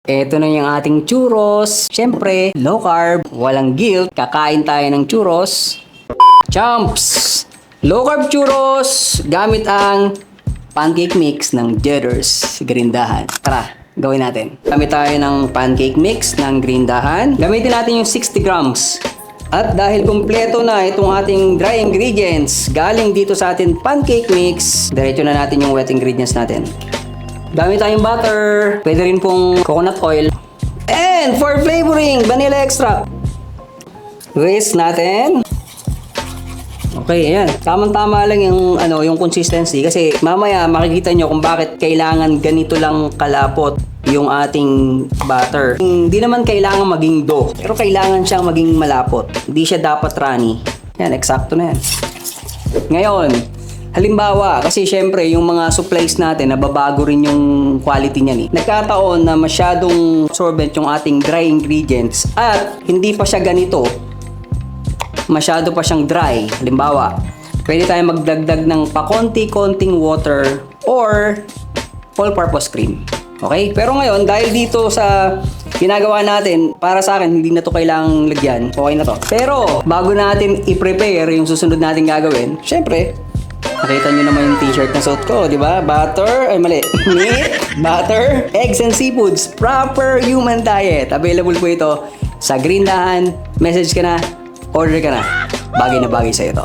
Ito na yung ating churros. Siyempre, low carb, walang guilt. Kakain tayo ng churros. Chomps! Low carb churros gamit ang pancake mix ng Jedders Grindahan. Tara, gawin natin. Gamit tayo ng pancake mix ng Grindahan. Gamitin natin yung 60 grams. At dahil kumpleto na itong ating dry ingredients galing dito sa ating pancake mix, diretso na natin yung wet ingredients natin. Gamit tayong butter, pwede rin pong coconut oil. And for flavoring, vanilla extract. Whisk natin. Okay, ayan. Tamang-tama lang yung consistency kasi mamaya makikita nyo kung bakit kailangan ganito lang kalapot yung ating butter. Hindi naman kailangan maging dough, pero kailangan siyang maging malapot. Hindi siya dapat runny. Yan, eksakto na yan. Ngayon, halimbawa, kasi syempre yung mga supplies natin, nababago rin yung quality niyan. Nagkataon na masyadong absorbent yung ating dry ingredients at hindi pa siya ganito. Masyado pa siyang dry. Halimbawa, pwede tayong magdagdag ng pakonti-konting water or all-purpose cream. Okay? Pero ngayon, dahil dito sa ginagawa natin, para sa akin, hindi na to kailangang lagyan. Okay na to. Pero, bago natin i-prepare yung susunod natin gagawin, syempre, nakita nyo naman yung t-shirt na suot ko, di ba? Butter, ay mali. Meat, butter, eggs and seafoods. Proper human diet. Available po ito sa Grindahan. Message ka na, order ka na. Bagay na bagay sa ito.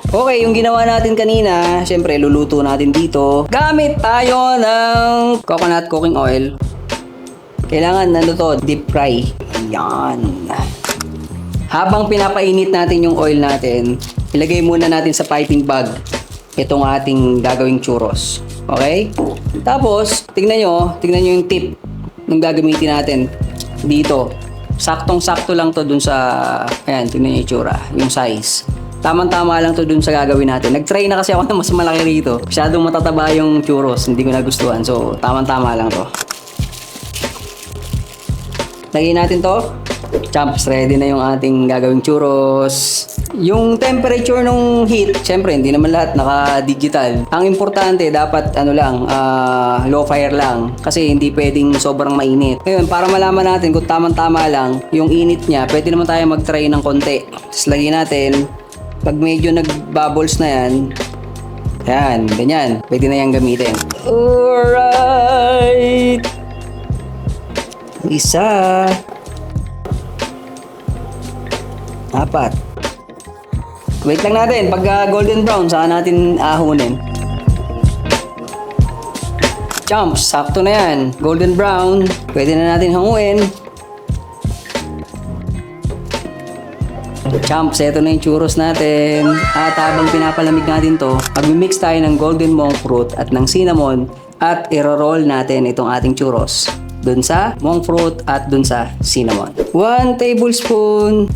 Okay, yung ginawa natin kanina, syempre luluto natin dito. Gamit tayo ng coconut cooking oil. Kailangan deep fry. Yan. Habang pinapainit natin yung oil natin, ilagay muna natin sa piping bag itong ating gagawing churros. Okay? Tapos, tingnan nyo yung tip ng gagamitin natin dito. Saktong-sakto lang to dun sa, ayan, tingnan nyo yung tsura, yung size. Tamang-tama lang to dun sa gagawin natin. Nag-try na kasi ako na mas malaki rito. Masyadong matataba yung churros, hindi ko nagustuhan. So, tamang-tama lang to. Lagyan natin to. Chomps, ready na yung ating gagawing churros. Yung temperature ng heat, syempre hindi naman lahat naka-digital. Ang importante dapat low fire lang kasi hindi pwedeng sobrang mainit. Ngayon, para malaman natin kung tamang-tama lang yung init niya, pwede naman tayo mag-try ng konti. Tapos lagyan natin, pag medyo nag-bubbles na yan, ganyan, pwede na yan gamitin. Alright! Isa. Apat. Wait lang natin. Pag golden brown, saan natin ahunin? Chomps, sakto na yan. Golden brown. Pwede na natin hanguin. Chomps, eto na yung churros natin. At habang pinapalamig natin to, mag-mix tayo ng golden monk fruit at ng cinnamon at i-roll natin itong ating churros dun sa monk fruit at dun sa cinnamon. 1 tablespoon.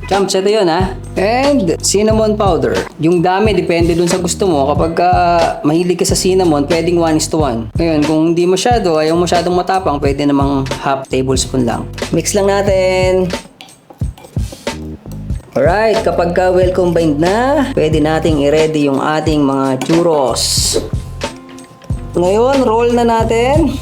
Chomps, ito yun ha. And cinnamon powder. Yung dami, depende dun sa gusto mo. Kapag mahilig ka sa cinnamon, pwedeng 1:1. Ngayon, kung hindi masyado, ayaw masyadong matapang, pwede namang half tablespoon lang. Mix lang natin. Alright, kapag well combined na, pwede nating i-ready yung ating mga churros. Ngayon, roll na natin.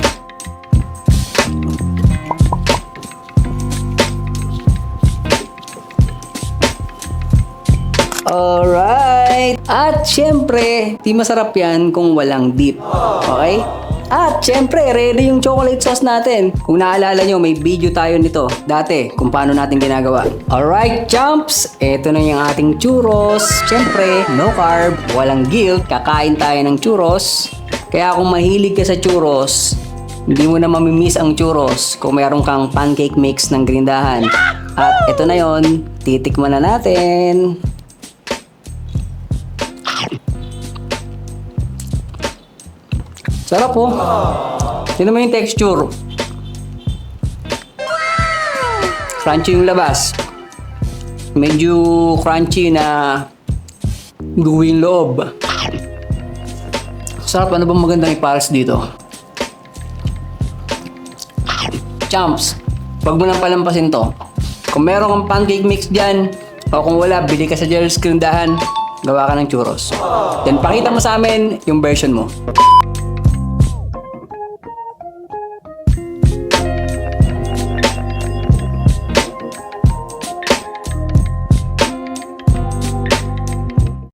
Alright! At syempre, di masarap yan kung walang dip. Okay? At syempre, ready yung chocolate sauce natin. Kung naalala nyo, may video tayo nito dati kung paano natin ginagawa. Alright, chomps! Ito na yung ating churros. Syempre, no carb, walang guilt. Kakain tayo ng churros. Kaya kung mahilig ka sa churros, hindi mo na mamimiss ang churros kung meron kang pancake mix ng Grindahan. At ito na yon, titikman na natin. Sarap po. Tignan mo yung texture. Crunchy yung labas. Medyo crunchy na gooey yung loob. Sarap. Ano bang magandang ipares dito? Chomps, wag mo nang palampasin to. Kung meron kang pancake mix dyan, o kung wala, bili ka sa Jedders Grindahan, gawa ka ng churros. Then pakita mo sa amin yung version mo.